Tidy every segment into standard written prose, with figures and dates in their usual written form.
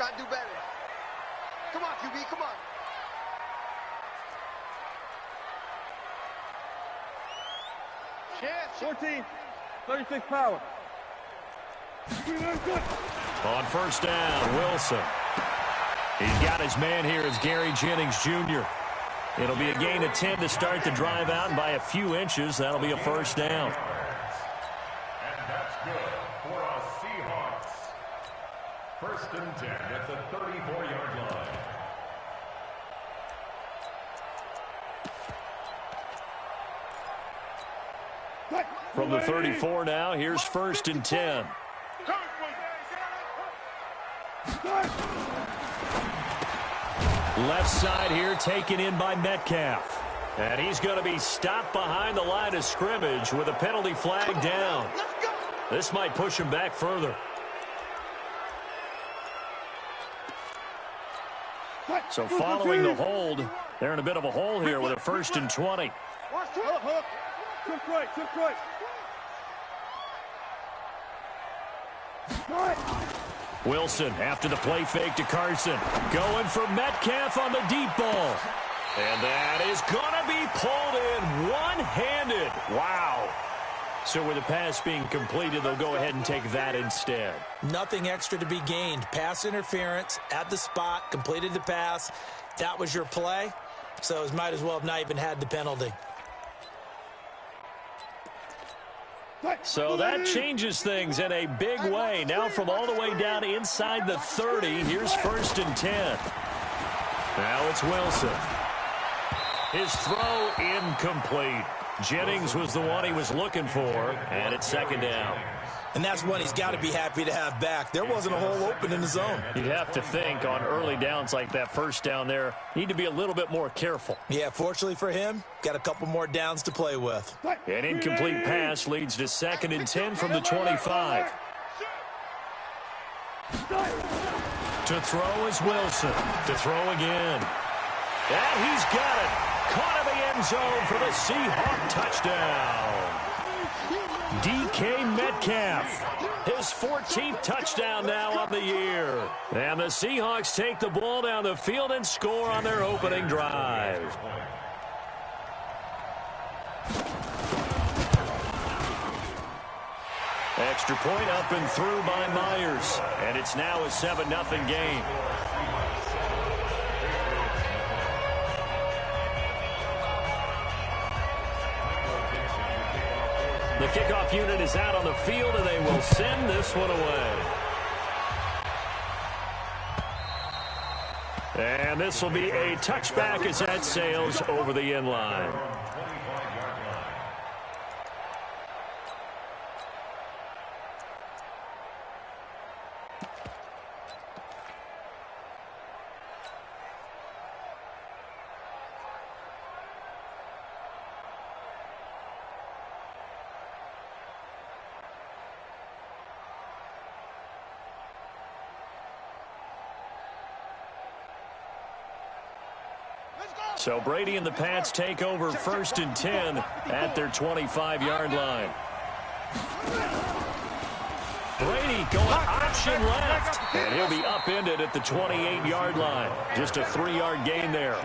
Gotta do better. Come on, QB, come on. Yeah, 14, 36 power. On first down, Wilson. He's got his man here as Gary Jennings Jr. It'll be a gain of 10 to start the drive out, and by a few inches, that'll be a first down. And that's good for a Seahawks. First and 10 at the 34-yard line. From the 34 now, here's first and 10. Left side here taken in by Metcalf. And he's going to be stopped behind the line of scrimmage with a penalty flag down. This might push him back further. So following the hold, they're in a bit of a hole here with a first and 20. Wilson after the play fake to Carson. Going for Metcalf on the deep ball. And that is going to be pulled in one-handed. Wow. So with the pass being completed, they'll go ahead and take that instead. Nothing extra to be gained. Pass interference at the spot, completed the pass. That was your play. So it might as well have not even had the penalty. So that changes things in a big way. Now from all the way down inside the 30, here's first and 10. Now it's Wilson. His throw incomplete. Jennings was the one he was looking for, and it's second down. And that's one he's got to be happy to have back. There wasn't a hole open in the zone. You'd have to think on early downs like that first down there, need to be a little bit more careful. Yeah, fortunately for him, got a couple more downs to play with. An incomplete pass leads to second and 10 from the 25. To throw is Wilson. To throw again. And he's got it. Caught in the end zone for the Seahawk touchdown. DK Metcalf, his 14th touchdown now of the year. And the Seahawks take the ball down the field and score on their opening drive. Extra point up and through by Myers. And it's now a 7-0 game. The kickoff unit is out on the field, and they will send this one away. And this will be a touchback as that sails over the end line. So Brady and the Pats take over first and 10 at their 25-yard line. Brady going option left, and he'll be upended at the 28-yard line. Just a 3-yard gain there.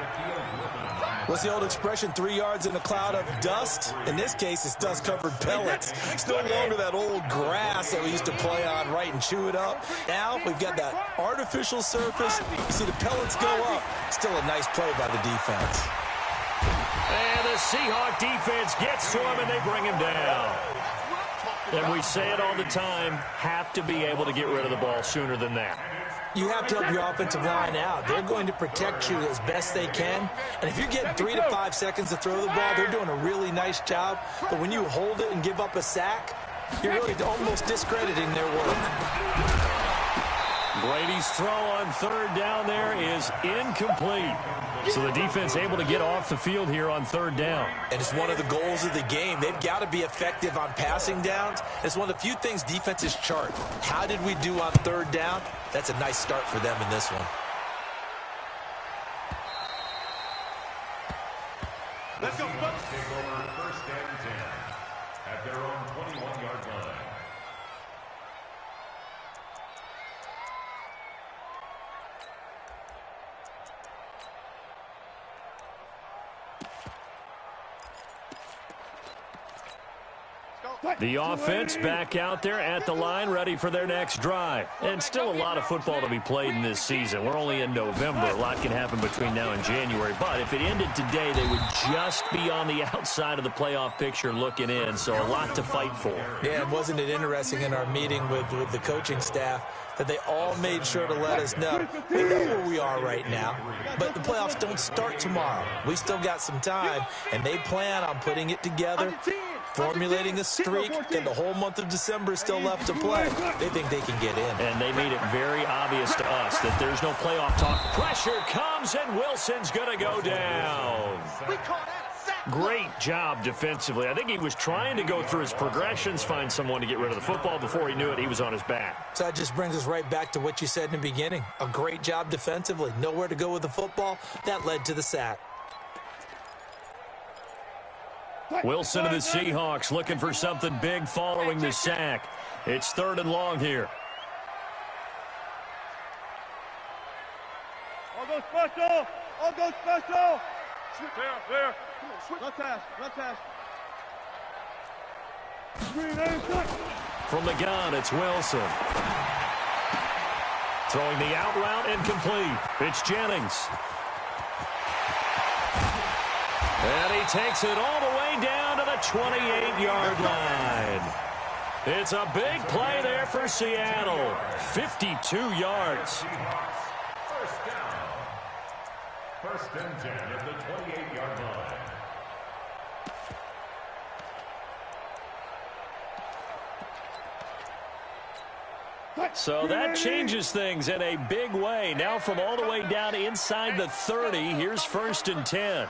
What's the old expression, 3 yards in a cloud of dust? In this case, it's dust-covered pellets. It's no longer that old grass that we used to play on, right, and chew it up. Now we've got that artificial surface. You see the pellets go up. Still a nice play by the defense. And the Seahawk defense gets to him, and they bring him down. And we say it all the time, have to be able to get rid of the ball sooner than that. You have to help your offensive line out. They're going to protect you as best they can. And if you're getting 3 to 5 seconds to throw the ball, they're doing a really nice job. But when you hold it and give up a sack, you're really almost discrediting their work. Brady's throw on third down there is incomplete. So the defense able to get off the field here on third down. And it's one of the goals of the game. They've got to be effective on passing downs. It's one of the few things defenses chart. How did we do on third down? That's a nice start for them in this one. Let's go. Take over first and 10 at their own 21-yard line. The offense back out there at the line, ready for their next drive. And still a lot of football to be played in this season. We're only in November. A lot can happen between now and January. But if it ended today, they would just be on the outside of the playoff picture looking in. So a lot to fight for. Yeah, and wasn't it interesting in our meeting with the coaching staff that they all made sure to let us know. We know where we are right now, but the playoffs don't start tomorrow. We still got some time, and they plan on putting it together, formulating a streak, and the whole month of December is still left to play. They think they can get in. And they made it very obvious to us that there's no playoff talk. Pressure comes, and Wilson's going to go down. Great job defensively. I think he was trying to go through his progressions, find someone to get rid of the football. Before he knew it, he was on his back. So that just brings us right back to what you said in the beginning. A great job defensively. Nowhere to go with the football. That led to the sack. Wilson of the Seahawks looking for something big following the sack. It's 3rd and long here. I'll go special. I'll go special. There. Left hash. From the gun, it's Wilson. Throwing the out route incomplete. It's Jennings. And he takes it all the way down to the 28-yard line. It's a big play there for Seattle. 52 yards. First down. 1st and 10 at the 28-yard line. So that changes things in a big way. Now from all the way down inside the 30, here's 1st and 10.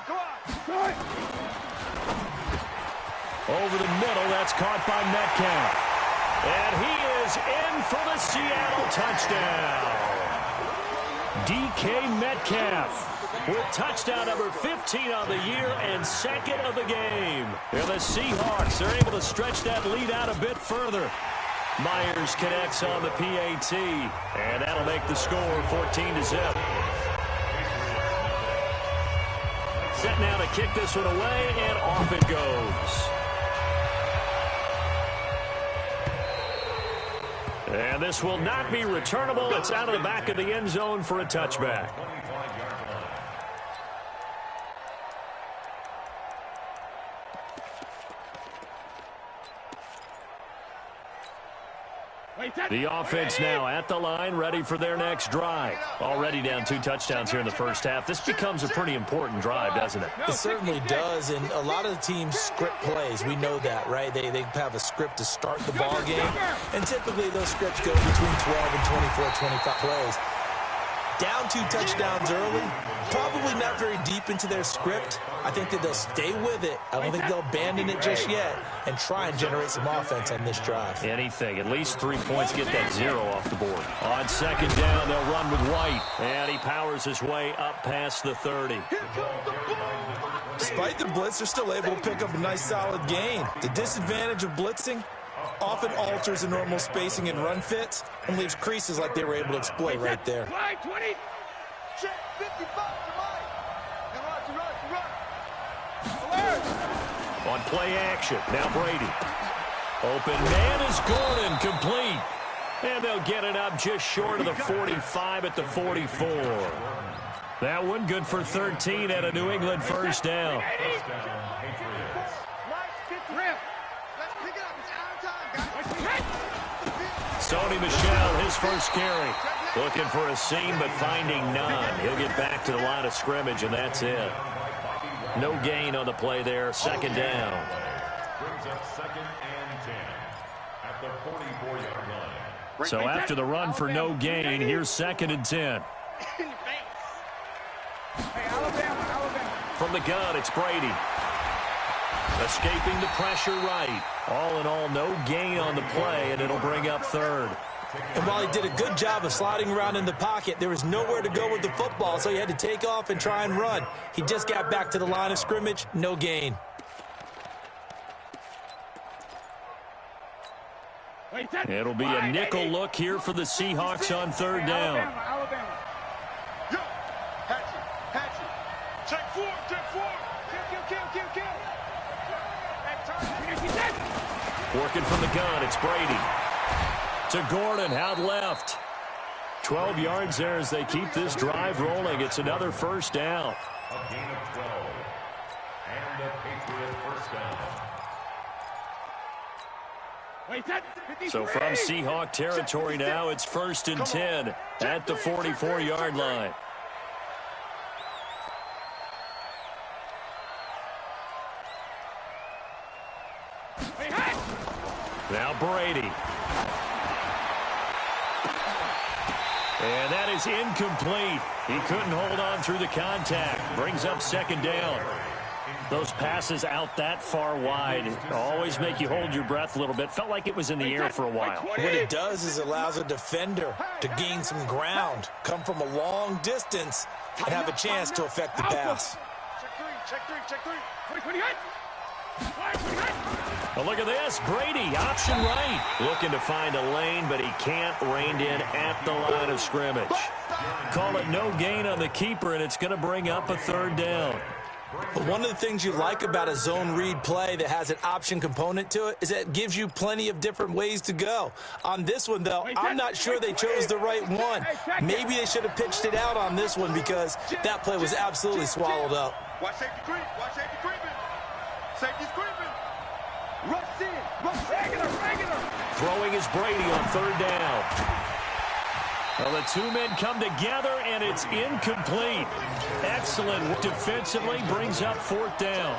Over the middle, that's caught by Metcalf. And he is in for the Seattle touchdown. DK Metcalf with touchdown number 15 on the year and 2nd of the game. And the Seahawks are able to stretch that lead out a bit further. Myers connects on the PAT, and that'll make the score 14-0. Set now to kick this one away, and off it goes. And this will not be returnable. It's out of the back of the end zone for a touchback. The offense now at the line, ready for their next drive. Already down 2 touchdowns here in the first half. This becomes a pretty important drive, doesn't it? It certainly does, and a lot of the teams script plays. We know that, right? They have a script to start the ball game, and typically those scripts go between 12 and 24, 25 plays. Down 2 touchdowns early, probably not very deep into their script. I think that they'll stay with it. I don't think they'll abandon it just yet and try and generate some offense on this drive. Anything. At least 3 points, get that 0 off the board. On 2nd down, they'll run with White. And he powers his way up past the 30. Despite the blitz, they're still able to pick up a nice solid gain. The disadvantage of blitzing often alters the normal spacing and run fits and leaves creases like they were able to exploit right there. On play action, now Brady. Open man is Gordon, complete. And they'll get it up just short of the 45 at the 44. That one good for 13 at a New England first down. Sony Michel, his first carry. Looking for a seam, but finding none. He'll get back to the line of scrimmage, and that's it. No gain on the play there. 2nd down. Brings up 2nd and 10 at the 44-yard line. So after the run for no gain, here's 2nd and 10. From the gun, it's Brady. Escaping the pressure right. All in all, no gain on the play, and it'll bring up 3rd. And while he did a good job of sliding around in the pocket, there was nowhere to go with the football, so he had to take off and try and run. He just got back to the line of scrimmage, no gain. It'll be a nickel look here for the Seahawks on 3rd down. Check 4. Working from the gun, it's Brady. To Gordon, out left. 12 yards there as they keep this drive rolling. It's another first down. A gain of 12. And the Patriot first down. So from Seahawk territory now, it's 1st and 10 at the 44-yard line. Now Brady. And that is incomplete. He couldn't hold on through the contact. Brings up 2nd down. Those passes out that far wide always make you hold your breath a little bit. Felt like it was in the air for a while. What it does is allows a defender to gain some ground, come from a long distance, and have a chance to affect the pass. Check three. Well, look at this. Brady, option right. Looking to find a lane, but he can't. Reined in at the line of scrimmage. Call it no gain on the keeper, and it's going to bring up a 3rd down. But one of the things you like about a zone read play that has an option component to it is that it gives you plenty of different ways to go. On this one, though, I'm not sure they chose the right one. Maybe they should have pitched it out on this one because that play was absolutely swallowed up. Watch safety creep. Safety's creeping. Rush in. Regular. Throwing is Brady on 3rd down. Well, the two men come together, and it's incomplete. Excellent defensively, brings up 4th down.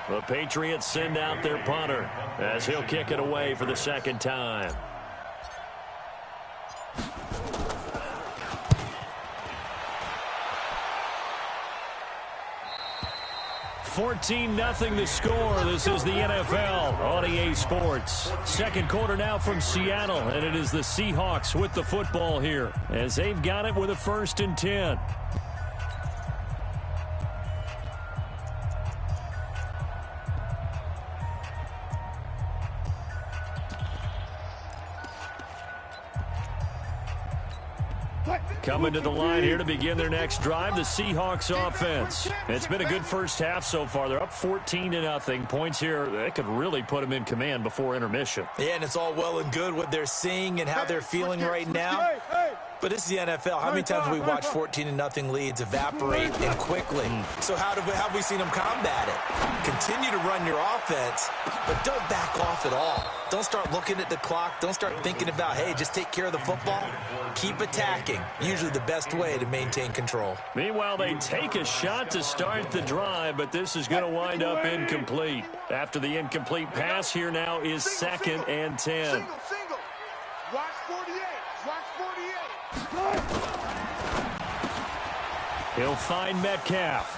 The Patriots send out their punter as he'll kick it away for the 2nd time. 14-0 the score. This is the NFL on EA Sports. 2nd quarter now from Seattle, and it is the Seahawks with the football here as they've got it with a 1st and 10. Coming to the line here to begin their next drive, the Seahawks offense. It's been a good first half so far. They're up 14-0. Points here, they could really put them in command before intermission. Yeah, and it's all well and good what they're seeing and how they're feeling right now. But it's the NFL. How many times have we watched 14-0 leads evaporate and quickly? So how have we seen them combat it? Continue to run your offense, but don't back off at all. Don't start looking at the clock. Don't start thinking about, hey, just take care of the football. Keep attacking. Usually the best way to maintain control. Meanwhile, they take a shot to start the drive, but this is going to wind up incomplete. After the incomplete pass, here now is 2nd and 10. Single. Watch 48. He'll find Metcalf.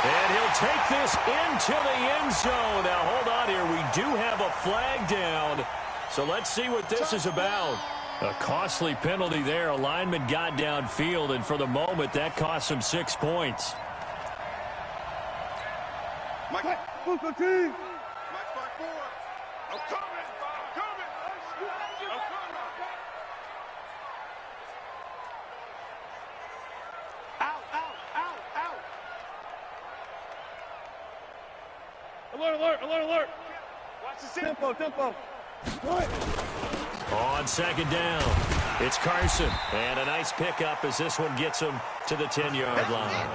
And he'll take this into the end zone. Now, hold on here. We do have a flag down. So let's see what this is about. A costly penalty there. A lineman got downfield, and for the moment, that cost him 6 points. Mike, Move the team. Mike 5-4. I'm coming. Out. Alert. Watch the Tempo. On 2nd down, it's Carson. And a nice pickup as this one gets him to the 10-yard line.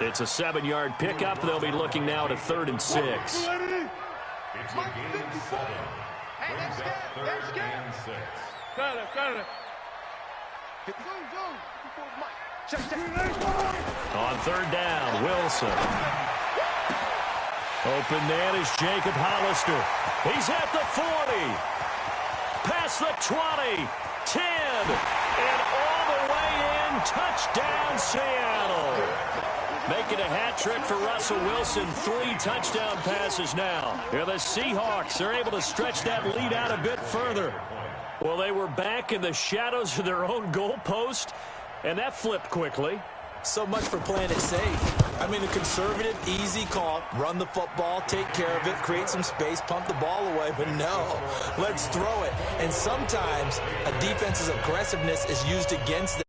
It's a 7-yard pickup. They'll be looking now to 3rd and 6. It's a gain of 7. Brings up 3rd and 6. Got it. Check. On 3rd down, Wilson. Open man is Jacob Hollister. He's at the 40. Past the 20. 10. And all the way in. Touchdown, Seattle. Making a hat trick for Russell Wilson. 3 touchdown passes now. Here the Seahawks are able to stretch that lead out a bit further. Well, they were back in the shadows of their own goalpost, and that flipped quickly. So much for playing it safe. I mean, a conservative, easy call, run the football, take care of it, create some space, punt the ball away. But no, let's throw it. And sometimes a defense's aggressiveness is used against them.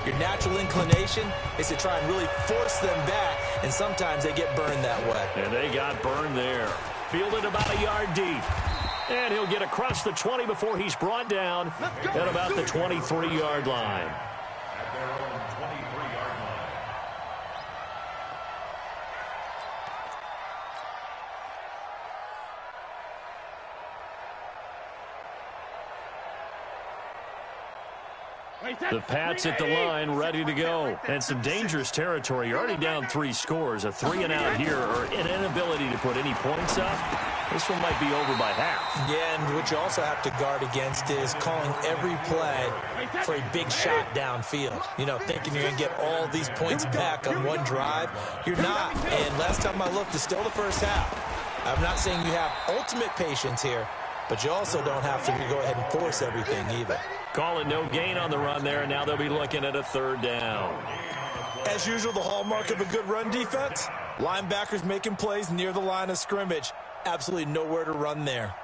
Your natural inclination is to try and really force them back, and sometimes they get burned that way. And they got burned there. Fielded about a yard deep. And he'll get across the 20 before he's brought down at about the 23-yard line. At their own 23-yard line. The Pats at the line, ready to go. And some dangerous territory. You're already down 3 scores. A 3-and-out here, or an inability to put any points up. This one might be over by half. Yeah, and what you also have to guard against is calling every play for a big shot downfield. You know, thinking you're going to get all these points back on one drive. You're not. And last time I looked, it's still the first half. I'm not saying you have ultimate patience here, but you also don't have to go ahead and force everything either. Calling no gain on the run there, and now they'll be looking at a 3rd down. As usual, the hallmark of a good run defense, linebackers making plays near the line of scrimmage. Absolutely nowhere to run there.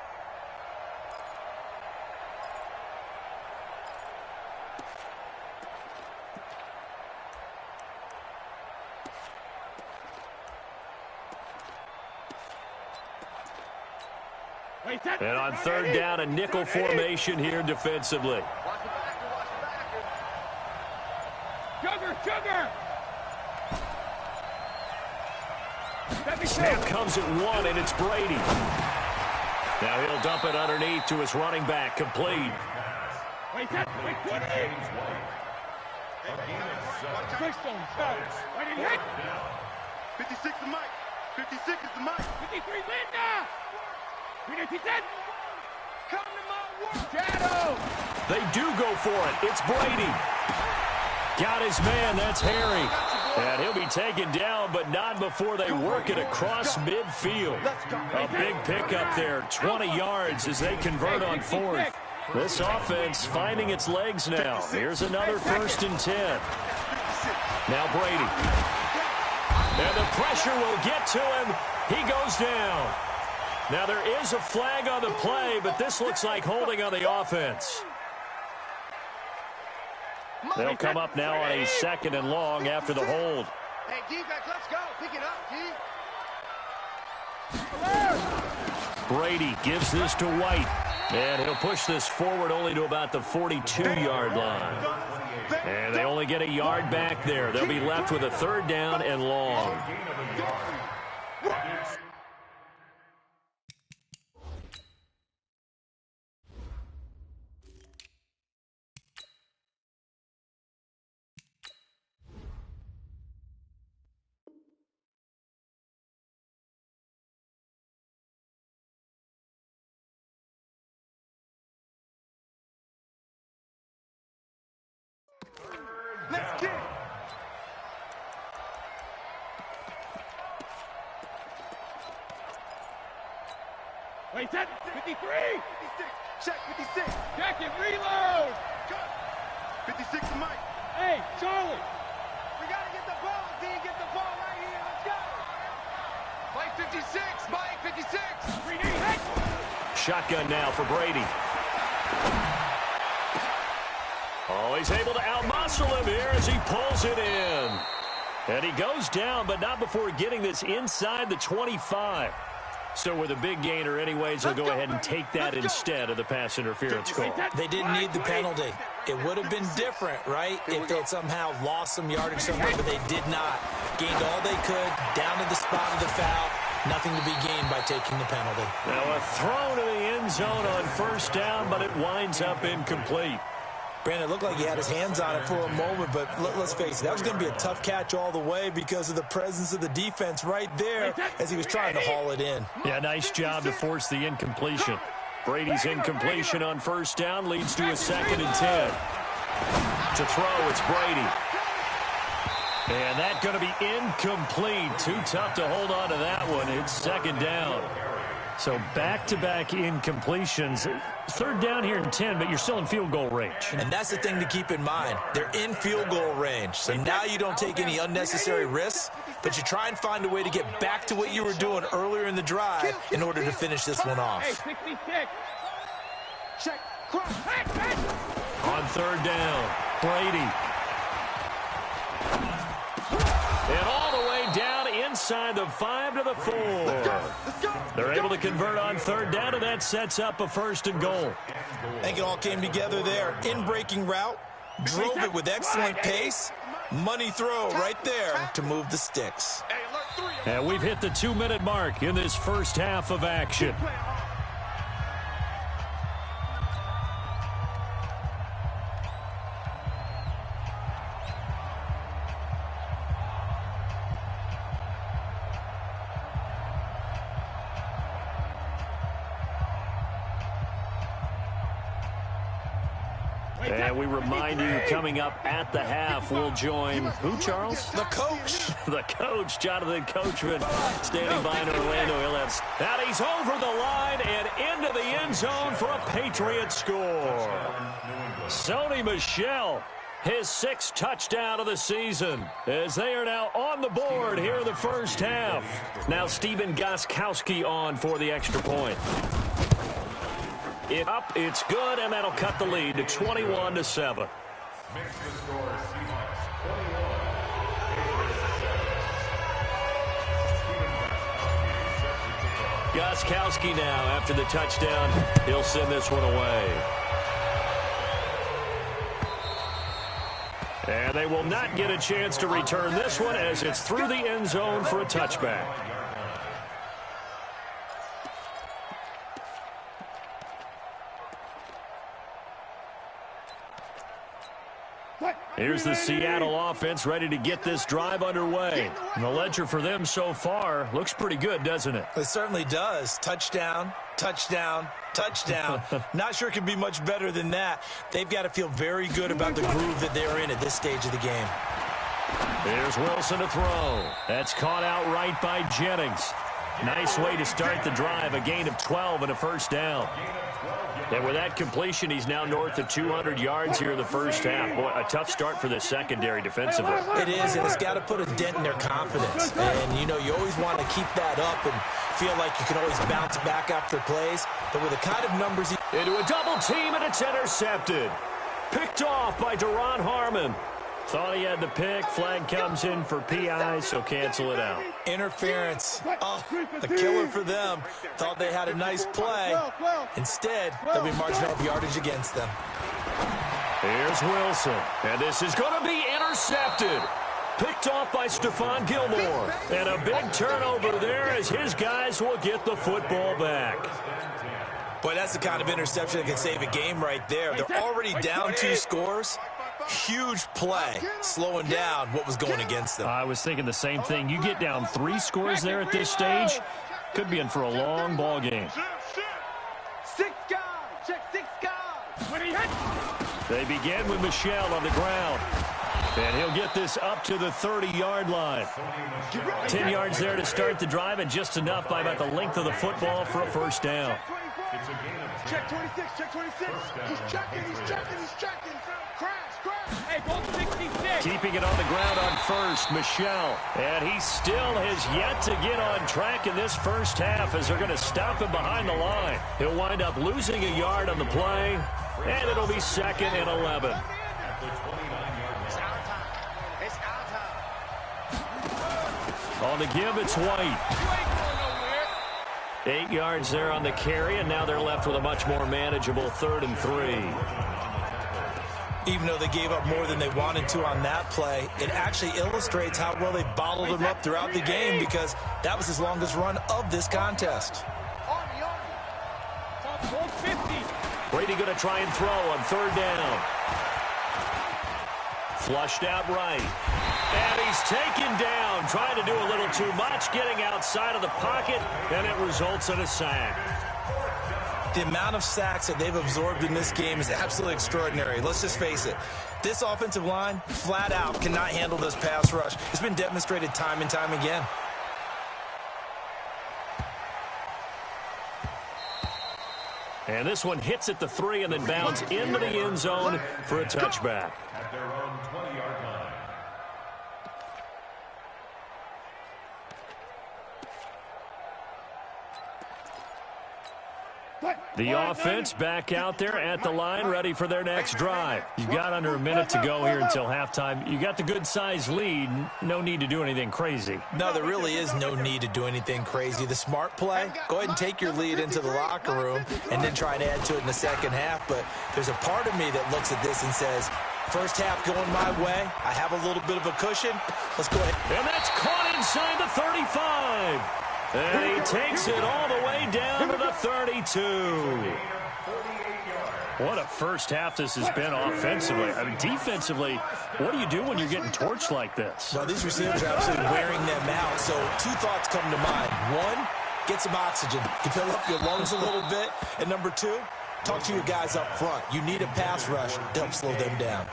And on 3rd down, a nickel formation here defensively. Snap comes at 1, and it's Brady. Now he'll dump it underneath to his running back, complete. $56 the mic. 56 is the mic. 53 Linda. Come to my work. Shadow. They do go for it. It's Brady. Got his man. That's Harry. And he'll be taken down, but not before they work it across midfield. A big pickup there, 20 yards as they convert on 4th. This offense finding its legs now. Here's another 1st and 10. Now Brady. And the pressure will get to him. He goes down. Now there is a flag on the play, but this looks like holding on the offense. They'll come up now on a 2nd and long after the hold. Hey, defense, let's go. Pick it up, D. Brady gives this to White. And he'll push this forward only to about the 42-yard line. And they only get a yard back there. They'll be left with a 3rd down and long. Let's get it. Wait, that 53. 56. Check 56. Check it. Reload. 56 the mic. Hey, Charlie. We got to get the ball, D. Get the ball right here. Let's go. Mike 56. Mike 56. 3D. Hey. Shotgun now for Brady. Oh, he's able to outmuscle him here as he pulls it in. And he goes down, but not before getting this inside the 25. So with a big gainer anyways, they'll go ahead and take that instead of the pass interference call. They didn't need the penalty. It would have been different, right, if they had somehow lost some yardage somewhere, but they did not. Gained all they could, down to the spot of the foul. Nothing to be gained by taking the penalty. Now a throw to the end zone on 1st down, but it winds up incomplete. Brandon, it looked like he had his hands on it for a moment, but let's face it, that was going to be a tough catch all the way because of the presence of the defense right there as he was trying to haul it in. Yeah, nice job to force the incompletion. Brady's incompletion on 1st down leads to a 2nd and 10. To throw, it's Brady. And that's going to be incomplete. Too tough to hold on to that one. It's 2nd down. So back-to-back incompletions. Third down here in 10, but you're still in field goal range. And that's the thing to keep in mind. They're in field goal range. So now you don't take any unnecessary risks, but you try and find a way to get back to what you were doing earlier in the drive in order to finish this one off. On third down, Brady. And all the way down inside the 5 to the 4. They're able to convert on third down, and that sets up a 1st and goal. I think it all came together there. In-breaking route, drove it with excellent pace. Money throw right there to move the sticks. And we've hit the 2-minute mark in this first half of action. And we remind you, coming up at the half, we'll join who, Charles? The coach. The coach, Jonathan Coachman, standing by in Orlando. And he's over the line and into the end zone for a Patriot score. Sony Michel, his 6th touchdown of the season, as they are now on the board here in the first half. Now Stephen Gostkowski on for the extra point. It's good, and that'll cut the lead to 21-7. Gostkowski now, after the touchdown, he'll send this one away. And they will not get a chance to return this one as it's through the end zone for a touchback. Here's the Seattle offense ready to get this drive underway. And the ledger for them so far looks pretty good, doesn't it? It certainly does. Touchdown, touchdown, touchdown. Not sure it can be much better than that. They've got to feel very good about the groove that they're in at this stage of the game. Here's Wilson to throw. That's caught out right by Jennings. Nice way to start the drive. A gain of 12 and a first down. And with that completion, he's now north of 200 yards here in the first half. Boy, a tough start for the secondary defensively. It is, and it's got to put a dent in their confidence. And, you know, you always want to keep that up and feel like you can always bounce back after plays. But with the kind of numbers into a double team, and it's intercepted. Picked off by Deron Harmon. Thought he had the pick. Flag comes in for PI, so cancel it out. Interference. Oh, a killer for them. Thought they had a nice play. Instead, they'll be marching off yardage against them. Here's Wilson. And this is going to be intercepted. Picked off by Stephon Gilmore. And a big turnover there as his guys will get the football back. Boy, that's the kind of interception that can save a game right there. They're already down 2 scores. Huge play, slowing down what was going against them. I was thinking the same thing. You get down 3 scores there at this stage, could be in for a long ball game. 6 guys, check 6 guys. They begin with Michel on the ground. And he'll get this up to the 30-yard line. 10 yards there to start the drive, and just enough by about the length of the football for a first down. Check 26, check 26. He's checking, he's checking, he's checking. Crash. Hey, ball 66. Keeping it on the ground on first, Michel. And he still has yet to get on track in this first half as they're going to stop him behind the line. He'll wind up losing a yard on the play, and it'll be 2nd and 11. On the give, it's White. 8 yards there on the carry, and now they're left with a much more manageable 3rd and 3. Even though they gave up more than they wanted to on that play, it actually illustrates how well they bottled them up throughout the game, because that was his longest run of this contest. Brady going to try and throw on 3rd down. Flushed out right. And he's taken down, trying to do a little too much, getting outside of the pocket, and it results in a sack. The amount of sacks that they've absorbed in this game is absolutely extraordinary. Let's just face it. This offensive line, flat out, cannot handle this pass rush. It's been demonstrated time and time again. And this one hits at the 3 and then bounds into the end zone for a touchback. At their own 20-yard line. The offense back out there at the line, ready for their next drive. You've got under a minute to go here until halftime. You got the good-sized lead. No need to do anything crazy. No, there really is no need to do anything crazy. The smart play, go ahead and take your lead into the locker room and then try and add to it in the second half. But there's a part of me that looks at this and says, first half going my way. I have a little bit of a cushion. Let's go ahead. And that's caught inside the 35. And he takes it all the way down to the 32. What a first half this has been offensively. I mean, defensively, what do you do when you're getting torched like this? Well, these receivers are absolutely wearing them out. So two thoughts come to mind. One, get some oxygen. You fill up your lungs a little bit. And number two, talk to your guys up front. You need a pass rush to help slow them down.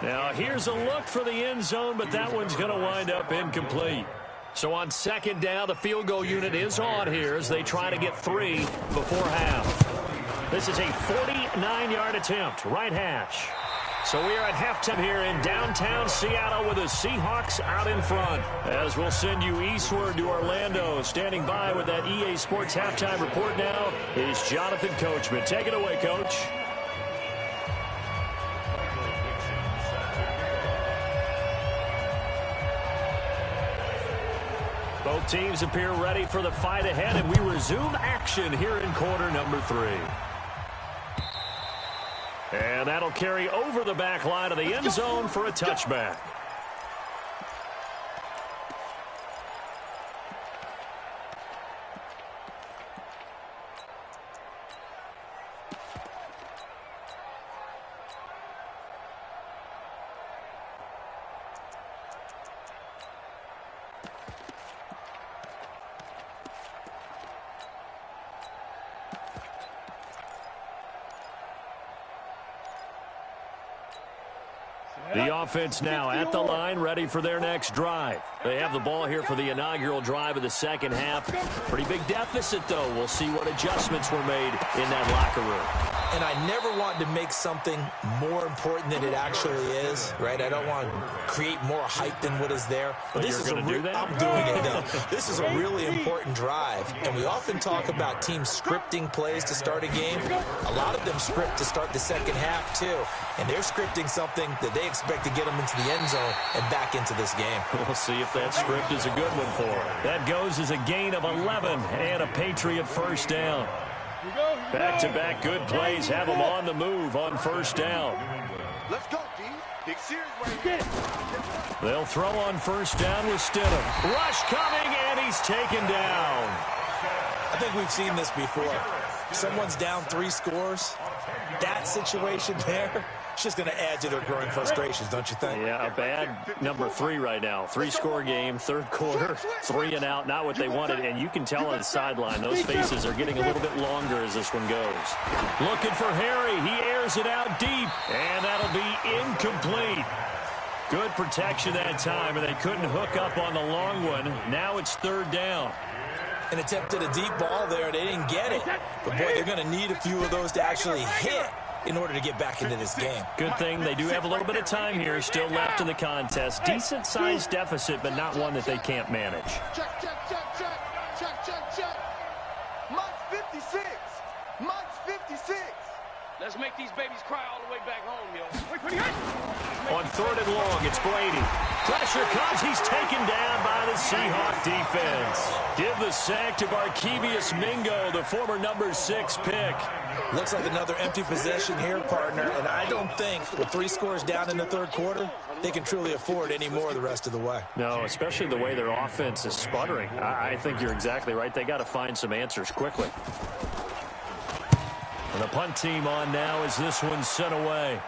Now, here's a look for the end zone, but that one's going to wind up incomplete. So on second down, the field goal unit is on here as they try to get 3 before half. This is a 49-yard attempt, right hash. So we are at halftime here in downtown Seattle with the Seahawks out in front. As we'll send you eastward to Orlando. Standing by with that EA Sports halftime report now is Jonathan Coachman. Take it away, Coach. Both teams appear ready for the fight ahead, and we resume action here in quarter number 3. And that'll carry over the back line of the end zone for a touchback. The offense now at the line, ready for their next drive. They have the ball here for the inaugural drive of the second half. Pretty big deficit, though. We'll see what adjustments were made in that locker room. And I never wanted to make something more important than it actually is, right? I don't want to create more hype than what is there. But this is I'm doing it, though. This is a really important drive, and we often talk about teams scripting plays to start a game. A lot of them script to start the second half, too, and they're scripting something that they expect to get them into the end zone and back into this game. We'll see if that script is a good one for them. That goes as a gain of 11 and a Patriot first down. Back-to-back good plays have them on the move on first down. Let's go, D. Big series right here. They'll throw on first down with Stidham. Rush coming, and he's taken down. I think we've seen this before. Someone's down 3 scores. That situation there, it's just going to add to their growing frustrations, don't you think? Yeah, a bad number 3 right now. 3-score game, third quarter, 3 and out, not what they wanted. And you can tell on the sideline, those faces are getting a little bit longer as this one goes. Looking for Harry. He airs it out deep, and that'll be incomplete. Good protection that time, and they couldn't hook up on the long one. Now it's third down. And attempted a deep ball there. They didn't get it. But, boy, they're going to need a few of those to actually hit in order to get back into this game. Good thing they do have a little bit of time here still left in the contest. Decent-sized deficit, but not one that they can't manage. Check, check, check, check. Check, check, check. Month 56. Month 56. Let's make these babies cry all the way back home, yo. On third and long, it's Brady. Pressure comes. He's taken down by the Seahawk defense. Give the sack to Barkevius Mingo, the former number 6 pick. Looks like another empty possession here, partner. And I don't think with 3 scores down in the third quarter, they can truly afford any more the rest of the way. No, especially the way their offense is sputtering. I think you're exactly right. They got to find some answers quickly. And the punt team on now as this one's sent away.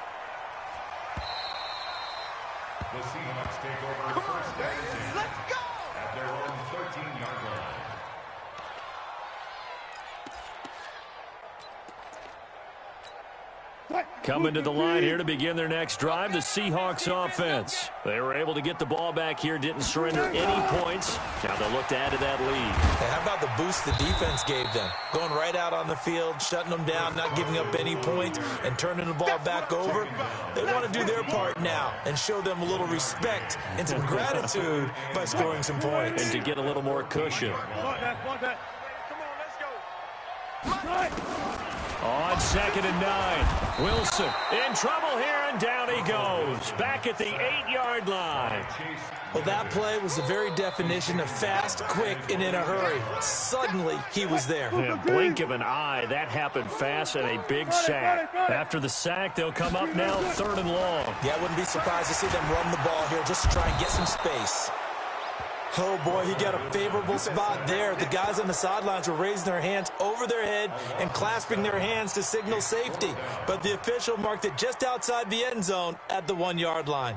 The Seahawks take over first down. Let's go. At their own 13-yard line. Coming to the line here to begin their next drive, the Seahawks offense. They were able to get the ball back here, didn't surrender any points. Now they'll look to add to that lead. Hey, how about the boost the defense gave them? Going right out on the field, shutting them down, not giving up any points, and turning the ball back over. They want to do their part now and show them a little respect and some gratitude by scoring some points. And to get a little more cushion. On 2nd and 9, Wilson in trouble here, and down he goes. Back at the 8-yard line. Well, that play was the very definition of fast, quick, and in a hurry. Suddenly, he was there. In a blink of an eye, that happened fast, and a big sack. After the sack, they'll come up now 3rd and long. Yeah, I wouldn't be surprised to see them run the ball here just to try and get some space. Oh, boy, he got a favorable spot there. The guys on the sidelines were raising their hands over their head and clasping their hands to signal safety. But the official marked it just outside the end zone at the 1-yard line.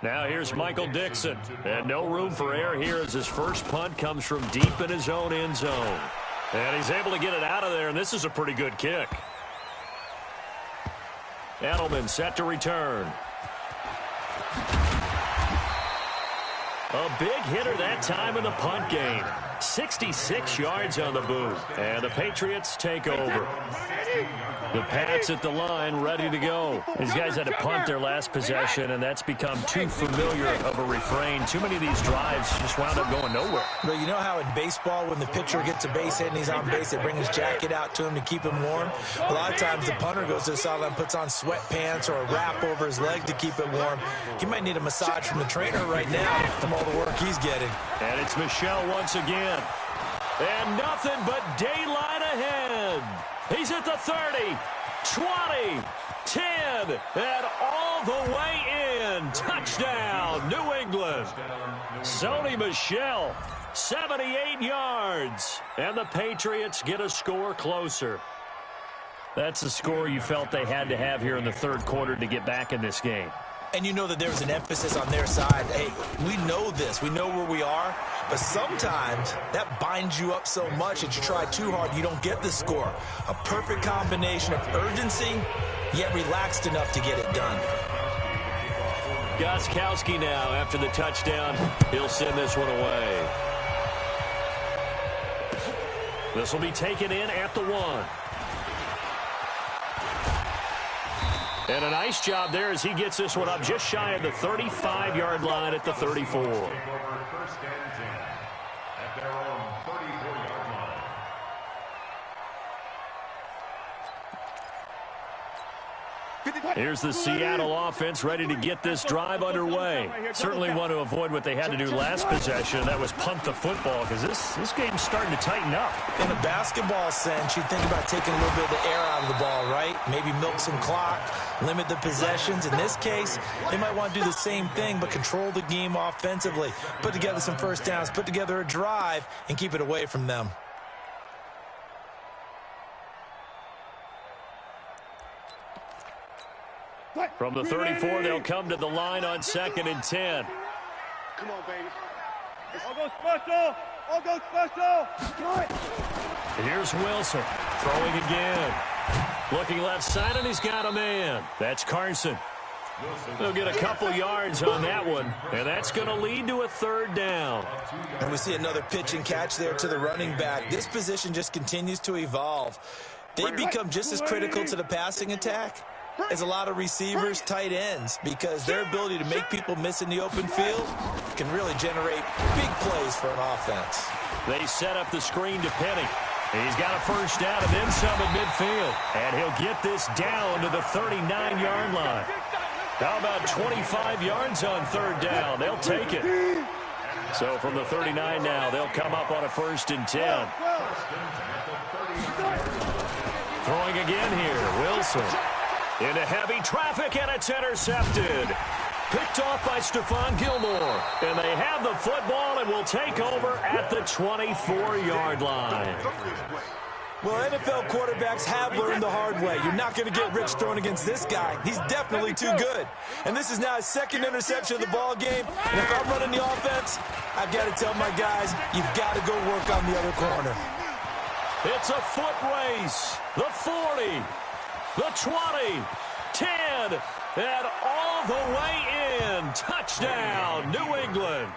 Now here's Michael Dixon. And no room for error here as his first punt comes from deep in his own end zone. And he's able to get it out of there, and this is a pretty good kick. Edelman set to return. A big hitter that time in the punt game. 66 yards on the boot. And the Patriots take over. The Pats at the line, ready to go. These guys had to punt their last possession, and that's become too familiar of a refrain. Too many of these drives just wound up going nowhere. But you know how in baseball, when the pitcher gets a base hit and he's on base, they bring his jacket out to him to keep him warm? A lot of times the punter goes to the sideline, puts on sweatpants or a wrap over his leg to keep it warm. He might need a massage from the trainer right now from all the work he's getting. And it's Michel once again. And nothing but daylight ahead. He's at the 30, 20, 10, and all the way in. Touchdown, New England. Sony Michel, 78 yards. And the Patriots get a score closer. That's the score you felt they had to have here in the third quarter to get back in this game. And you know that there was an emphasis on their side. Hey, we know this. We know where we are. But sometimes that binds you up so much that you try too hard, you don't get the score. A perfect combination of urgency, yet relaxed enough to get it done. Gostkowski now after the touchdown. He'll send this one away. This will be taken in at the 1. And a nice job there as he gets this one up just shy of the 35-yard line at the 34. First and 10 at their own 34-yard line. Here's the Seattle offense ready to get this drive underway. Certainly want to avoid what they had to do last possession. That was punt the football because this game's starting to tighten up. In a basketball sense, you think about taking a little bit of the air out of the ball, right? Maybe milk some clock, limit the possessions. In this case, they might want to do the same thing but control the game offensively. Put together some first downs, put together a drive, and keep it away from them. From the 34, they'll come to the line on 2nd and 10. Come on, baby. I'll go special. I'll go special. Here's Wilson throwing again. Looking left side, and he's got a man. That's Carson. They'll get a couple yards on that one, and that's going to lead to a 3rd down. And we see another pitch and catch there to the running back. This position just continues to evolve. They become just as critical to the passing attack as a lot of receivers, tight ends, because their ability to make people miss in the open field can really generate big plays for an offense. They set up the screen to Penny. He's got a first down and then some at midfield. And he'll get this down to the 39-yard line. How about 25 yards on 3rd down? They'll take it. So from the 39 now, they'll come up on a 1st and 10. Throwing again here, Wilson. Into heavy traffic, and it's intercepted. Picked off by Stephon Gilmore. And they have the football and will take over at the 24-yard line. Well, NFL quarterbacks have learned the hard way. You're not going to get rich throwing against this guy. He's definitely too good. And this is now his 2nd interception of the ball game. And if I'm running the offense, I've got to tell my guys, you've got to go work on the other corner. It's a foot race. The 40, the 20, 10, and all the way in. Touchdown, New England.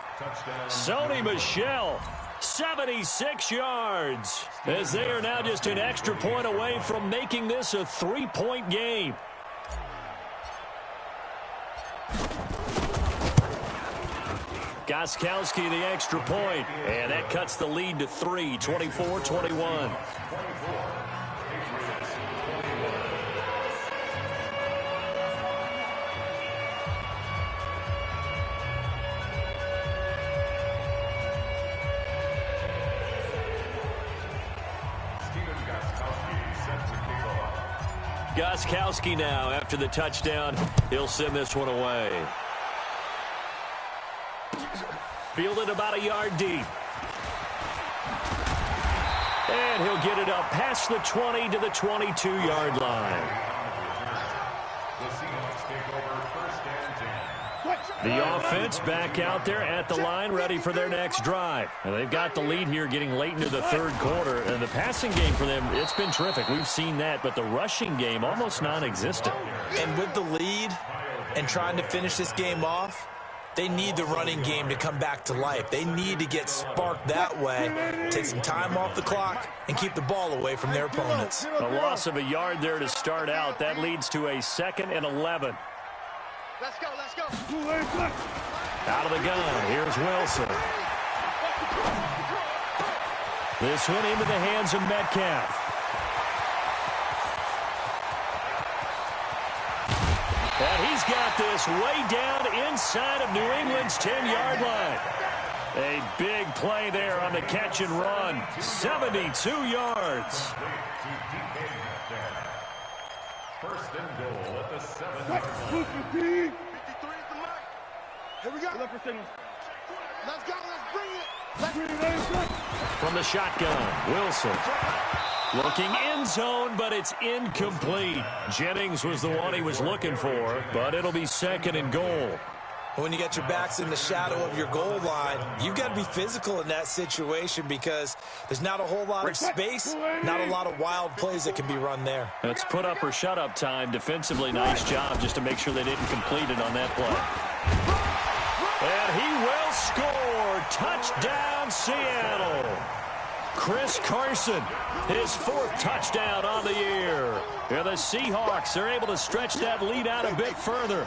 Sony Michel, 76 yards, as they are now just an extra point away from making this a 3-point game. Gostkowski the extra point, and that cuts the lead to 3, 24-21. Gostkowski now after the touchdown. He'll send this one away. Fielded about a yard deep. And he'll get it up past the 20 to the 22-yard line. The offense back out there at the line, ready for their next drive. And they've got the lead here getting late into the third quarter. And the passing game for them, it's been terrific. We've seen that, but the rushing game almost non-existent. And with the lead and trying to finish this game off, they need the running game to come back to life. They need to get sparked that way, take some time off the clock, and keep the ball away from their opponents. A loss of a yard there to start out. That leads to a 2nd and 11. Let's go, let's go. Out of the gun, here's Wilson. This one into the hands of Metcalf. And he's got this way down inside of New England's 10-yard line. A big play there on the catch and run. 72 yards. First and goal at the 7-yard line. 53 is the mark. Here we go. Let's go, let's bring it. From the shotgun, Wilson. Looking end zone, but it's incomplete. Jennings was the one he was looking for, but it'll be 2nd and goal. When you get your backs in the shadow of your goal line, you've got to be physical in that situation because there's not a whole lot of space, not a lot of wild plays that can be run there. It's put up or shut up time. Defensively, nice job just to make sure they didn't complete it on that play. And he will score. Touchdown, Seattle. Chris Carson, his 4th touchdown on the year. And the Seahawks are able to stretch that lead out a bit further.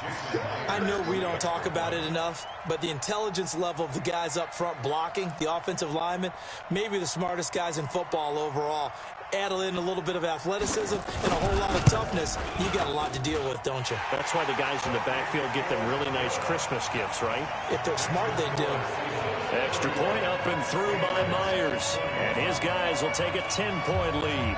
I know we don't talk about it enough, but the intelligence level of the guys up front blocking, the offensive linemen, maybe the smartest guys in football overall. Add in a little bit of athleticism and a whole lot of toughness, you got a lot to deal with, don't you? That's why the guys in the backfield get them really nice Christmas gifts, right? If they're smart, they do. Extra point up and through by Myers. And his guys will take a 10-point lead.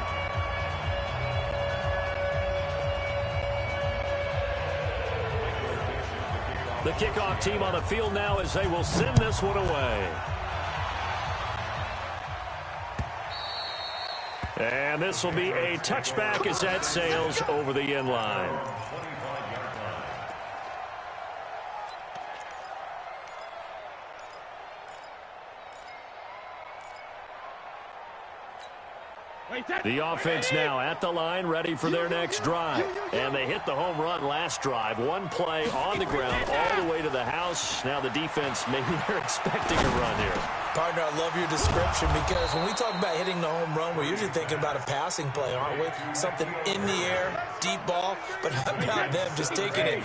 The kickoff team on the field now as they will send this one away. And this will be a touchback as that sails over the end line. The offense now at the line, ready for their next drive. And they hit the home run last drive. One play on the ground all the way to the house. Now the defense, maybe they're expecting a run here. Partner, I love your description because when we talk about hitting the home run, we're usually thinking about a passing play, aren't we? Something in the air, deep ball, but how about them just taking it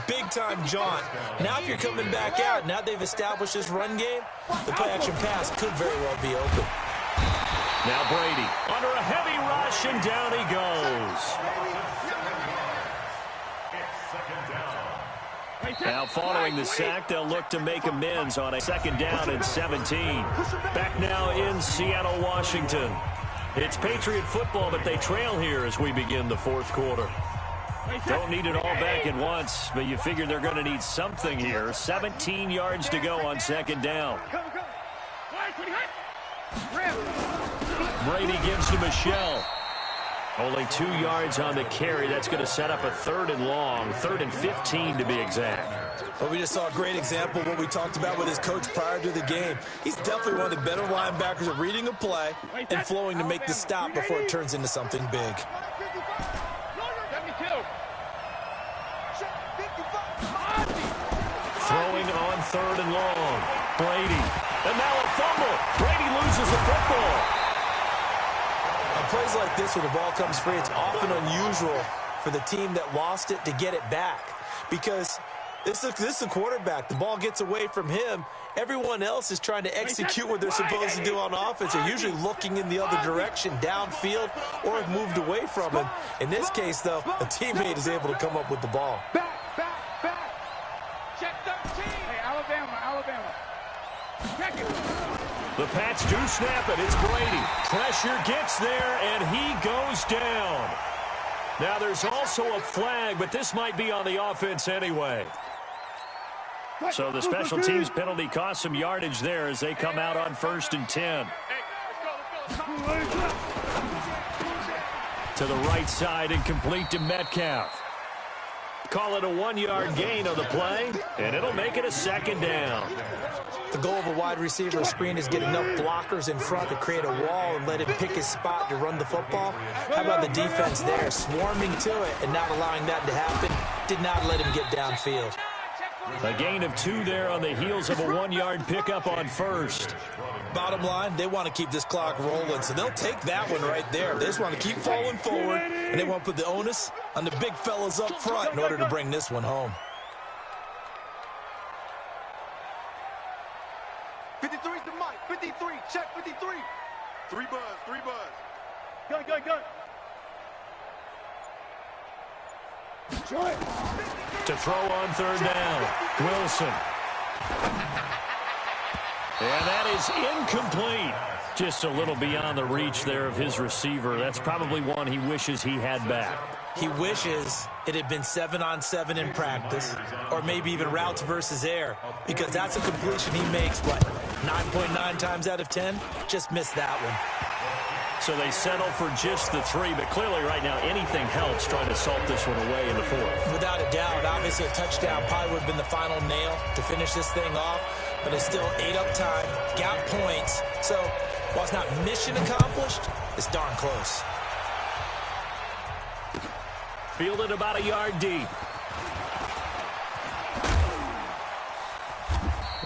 big-time jaunt. Now if you're coming back out, now they've established this run game, the play-action pass could very well be open. Now Brady under a heavy rush, and down he goes. Now following the sack, they'll look to make amends on a 2nd down and 17. Back now in Seattle, Washington. It's Patriot football, but they trail here as we begin the 4th quarter. Don't need it all back at once, but you figure they're going to need something here. 17 yards to go on 2nd down. Brady gives to Michel. Only 2 yards on the carry. That's going to set up a 3rd and long, 3rd and 15 to be exact. Well, we just saw a great example of what we talked about with his coach prior to the game. He's definitely one of the better linebackers at reading a play and flowing to make the stop before it turns into something big. Throwing on 3rd and long. Brady. And now a fumble. Brady loses the football. On plays like this, when the ball comes free, it's often unusual for the team that lost it to get it back. Because this is a quarterback. The ball gets away from him. Everyone else is trying to execute what they're supposed to do on offense. They're usually looking in the other direction, downfield, or have moved away from him. In this case, though, a teammate is able to come up with the ball. Back. Check 13. Hey, Alabama. Check it. The Pats do snap it. It's Brady. Pressure gets there, and he goes down. Now, there's also a flag, but this might be on the offense anyway. So the special teams penalty cost some yardage there as they come out on 1st and 10. To the right side and complete to Metcalf. Call it a 1-yard gain on the play, and it'll make it a 2nd down. The goal of a wide receiver screen is get enough blockers in front to create a wall and let him pick his spot to run the football. How about the defense there, swarming to it and not allowing that to happen? Did not let him get downfield. A gain of 2 there on the heels of a 1-yard pickup on 1st. Bottom line, they want to keep this clock rolling, so they'll take that one right there. They just want to keep falling forward, and they want to put the onus on the big fellas up front in order to bring this one home. 53's the mic. 53. Check 53. 3 buzz. Gun. To throw on 3rd down, Wilson. And that is incomplete. Just a little beyond the reach there of his receiver. That's probably one he wishes he had back. He wishes it had been 7-on-7 in practice, or maybe even routes versus air, because that's a completion he makes, 9.9 times out of 10? Just missed that one. So they settle for just the 3, but clearly right now anything helps trying to salt this one away in the 4th. Without a doubt, obviously a touchdown probably would have been the final nail to finish this thing off, but it's still ate up time, got points. So while it's not mission accomplished, it's darn close. Fielded about a yard deep.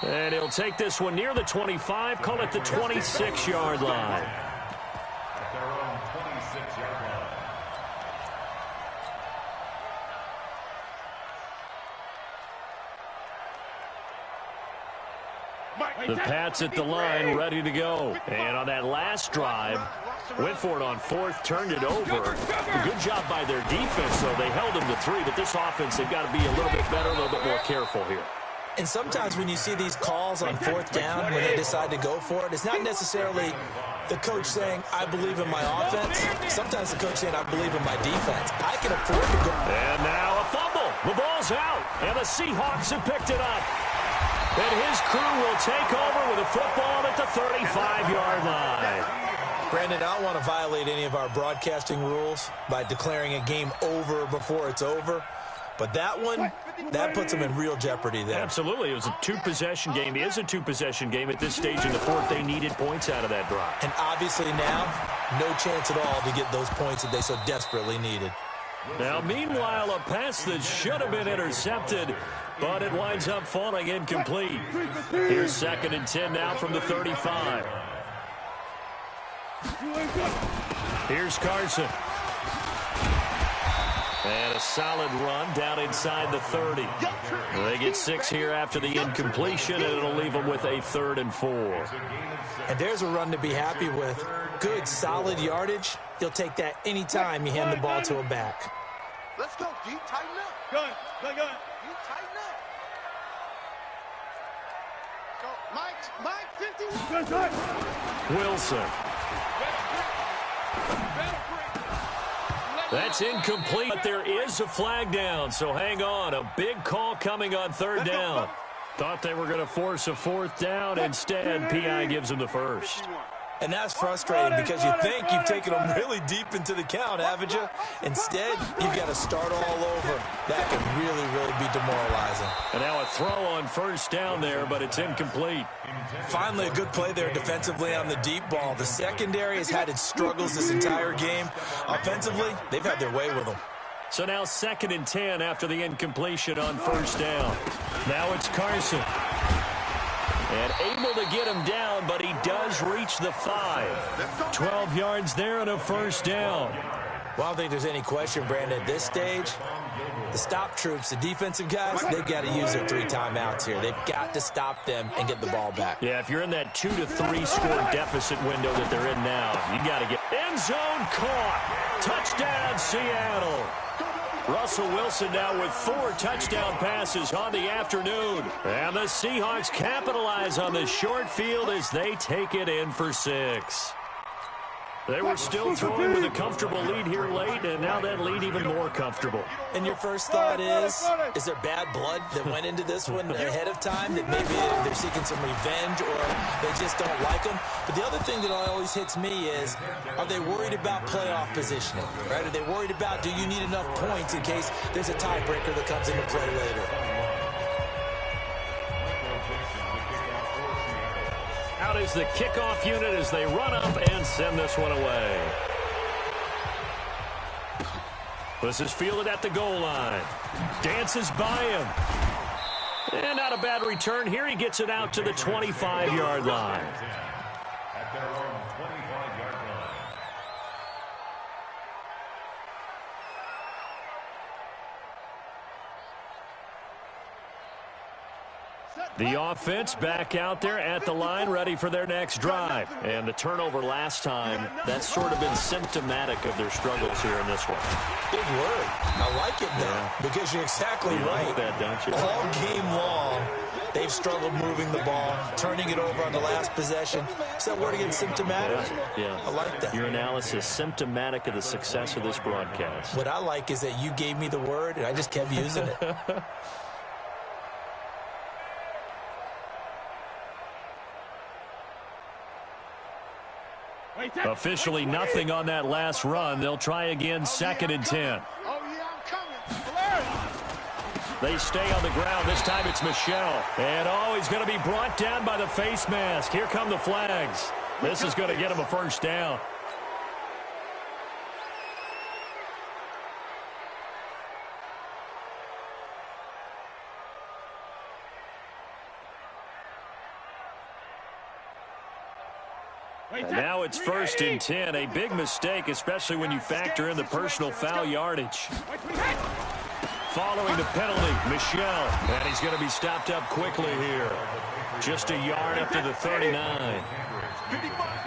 And he'll take this one near the 25, call it the 26-yard line. At their own 26-yard line. The Pats at the line, ready to go. And on that last drive, went for it on 4th, turned it over. A good job by their defense, though. They held them to 3, but this offense, they've got to be a little bit better, a little bit more careful here. And sometimes when you see these calls on 4th down, when they decide to go for it, it's not necessarily the coach saying, I believe in my offense. Sometimes the coach saying, I believe in my defense. I can afford to go. And now a fumble. The ball's out, and the Seahawks have picked it up. And his crew will take over with a football at the 35-yard line. Brandon, I don't want to violate any of our broadcasting rules by declaring a game over before it's over. But that one, that puts them in real jeopardy there. Absolutely. It was a 2-possession game. It is a 2-possession game at this stage in the 4th. They needed points out of that drive. And obviously now, no chance at all to get those points that they so desperately needed. Now, meanwhile, a pass that should have been intercepted, but it winds up falling incomplete. Here's 2nd and 10 now from the 35. Here's Carson. And a solid run down inside the 30. They get 6 here after the incompletion, and it'll leave them with a 3rd and 4. And there's a run to be happy with. Good, solid yardage. You'll take that any time you hand the ball to a back. Let's go, D. Tighten up. Gun. D, tighten up. Go, Mike, 51. Wilson. That's incomplete, but there is a flag down, so hang on. A big call coming on 3rd down. Thought they were going to force a 4th down. Instead, P.I. gives them the first. And that's frustrating because you think you've taken them really deep into the count, haven't you? Instead, you've got to start all over. That can really, really be demoralizing. And now a throw on first down there, but it's incomplete. Finally, a good play there defensively on the deep ball. The secondary has had its struggles this entire game. Offensively, they've had their way with them. So now 2nd and 10 after the incompletion on first down. Now it's Carson. And able to get him down, but he does reach the 5. 12 yards there and a first down. Well, I don't think there's any question, Brandon, at this stage, the stop troops, the defensive guys, they've got to use their 3 timeouts here. They've got to stop them and get the ball back. Yeah, if you're in that 2 to 3 score deficit window that they're in now, you got to get end zone caught. Touchdown, Seattle. Russell Wilson now with 4 touchdown passes on the afternoon. And the Seahawks capitalize on the short field as they take it in for 6. They were still throwing with a comfortable lead here late, and now that lead even more comfortable. And your first thought is there bad blood that went into this one ahead of time, that maybe they're seeking some revenge or they just don't like them? But the other thing that always hits me is, are they worried about playoff positioning, right? Are they worried about, do you need enough points in case there's a tiebreaker that comes into play later? Out is the kickoff unit as they run up and send this one away. This is fielded at the goal line. Dances by him. And not a bad return here. He gets it out to the 25-yard line. At their own 25-yard line. The offense back out there at the line, ready for their next drive. And the turnover last time, that's sort of been symptomatic of their struggles here in this one. Big word. I like it now, because you're exactly right. Like that, don't you? All game long, they've struggled moving the ball, turning it over on the last possession. Is that word again, symptomatic? Yeah. I like that. Your analysis, symptomatic of the success of this broadcast. What I like is that you gave me the word, and I just kept using it. Officially nothing on that last run. They'll try again, 2nd and 10. They stay on the ground. This time it's Michel. And, he's going to be brought down by the face mask. Here come the flags. This is going to get him a first down. And now it's 1st and 10. A big mistake, especially when you factor in the personal foul yardage. Following the penalty, Michel. And he's going to be stopped up quickly here. Just a yard up to the 39.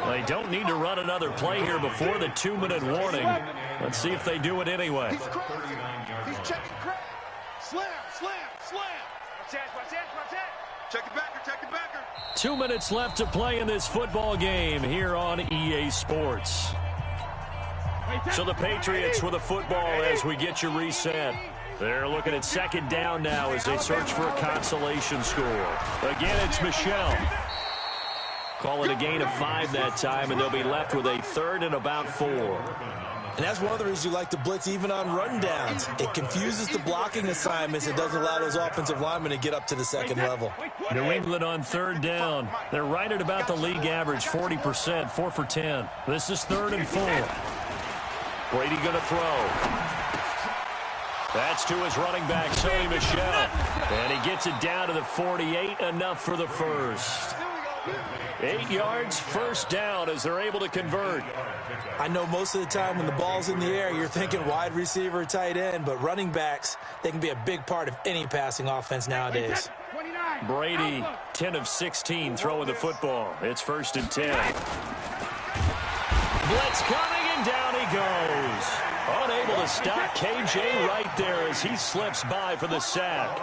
They don't need to run another play here before the 2-minute warning. Let's see if they do it anyway. He's checking crack. Slam, slam, slam. Check it backer, check it backer. 2 minutes left to play in this football game here on EA Sports. So the Patriots with a football as we get you reset. They're looking at 2nd down now as they search for a consolation score. Again, it's Michel. Call it a gain of 5 that time, and they'll be left with a 3rd and about 4. And that's one of the reasons you like to blitz even on rundowns. It confuses the blocking assignments. It doesn't allow those offensive linemen to get up to the 2nd level. New England on 3rd down. They're right at about the league average, 40%, 4 for 10. This is 3rd and 4. Brady going to throw. That's to his running back, Sony Michel. And he gets it down to the 48, enough for the first. 8 yards, first down as they're able to convert. I know most of the time when the ball's in the air, you're thinking wide receiver, tight end, but running backs, they can be a big part of any passing offense nowadays. Brady, 10 of 16 throwing the football. It's 1st and 10. Blitz coming, and down he goes. Unable to stop KJ right there as he slips by for the sack.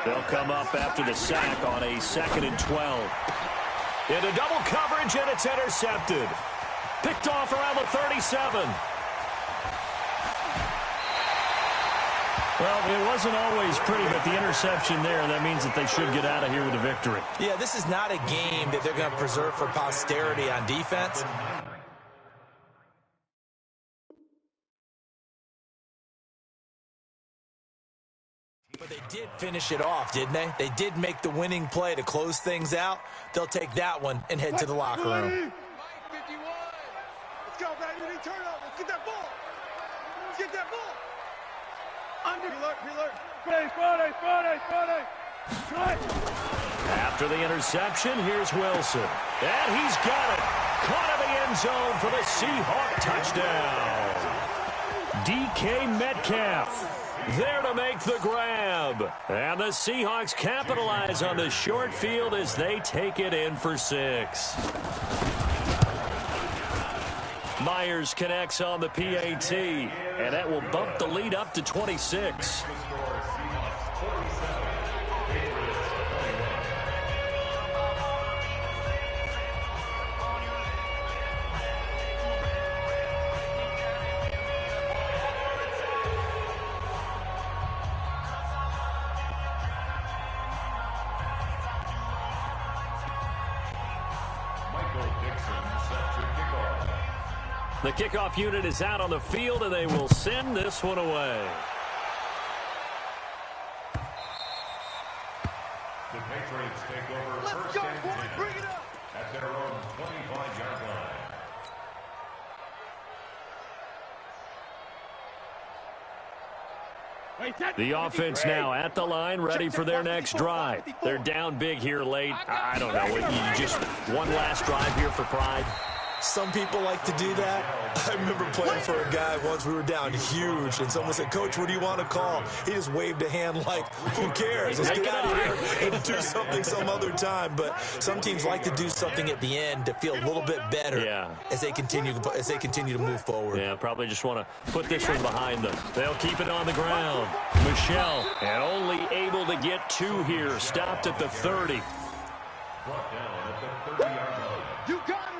They'll come up after the sack on a 2nd and 12. Into double coverage, and it's intercepted. Picked off around the 37. Well, it wasn't always pretty, but the interception there, that means that they should get out of here with a victory. Yeah, this is not a game that they're going to preserve for posterity on defense. But they did finish it off, didn't they? They did make the winning play to close things out. They'll take that one and head to the locker room. Let's go, baby. Turnover. Let's get that ball. Let's get that ball. Reload. Friday. After the interception, here's Wilson. And he's got it. Caught in the end zone for the Seahawk touchdown. DK Metcalf there to make the grab. And the Seahawks capitalize on the short field as they take it in for 6. Myers connects on the PAT, and that will bump the lead up to 26. The kickoff unit is out on the field, and they will send this one away. The Patriots take over first and 10 at their own 25-yard line. The offense now at the line, ready for their next drive. They're down big here late. I don't know. You just one last drive here for pride. Some people like to do that. I remember playing for a guy once. We were down huge, and someone said, "Coach, what do you want to call?" He just waved a hand like, "Who cares? Let's get out of here and do something some other time." But some teams like to do something at the end to feel a little bit better as they continue to move forward. Yeah, probably just want to put this one behind them. They'll keep it on the ground. Michelle, and only able to get 2 here. Stopped at the 30. Brought down at the 30-yard line. You got it.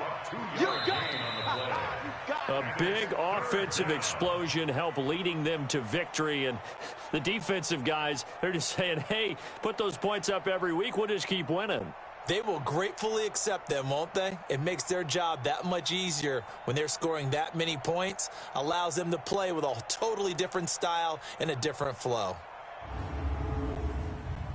A big offensive explosion helped leading them to victory, and the defensive guys, they're just saying, hey, put those points up every week. We'll just keep winning. They will gratefully accept them, won't they? It makes their job that much easier when they're scoring that many points, allows them to play with a totally different style and a different flow.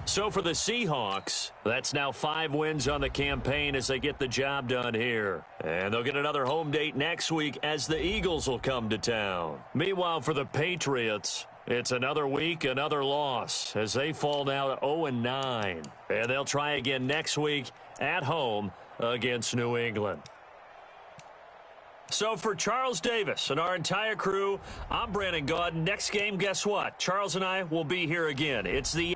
So for the Seahawks, that's now 5 wins on the campaign as they get the job done here. And they'll get another home date next week as the Eagles will come to town. Meanwhile, for the Patriots, it's another week, another loss as they fall now to 0-9. And they'll try again next week at home against New England. So for Charles Davis and our entire crew, I'm Brandon Gaudin. Next game, guess what? Charles and I will be here again. It's the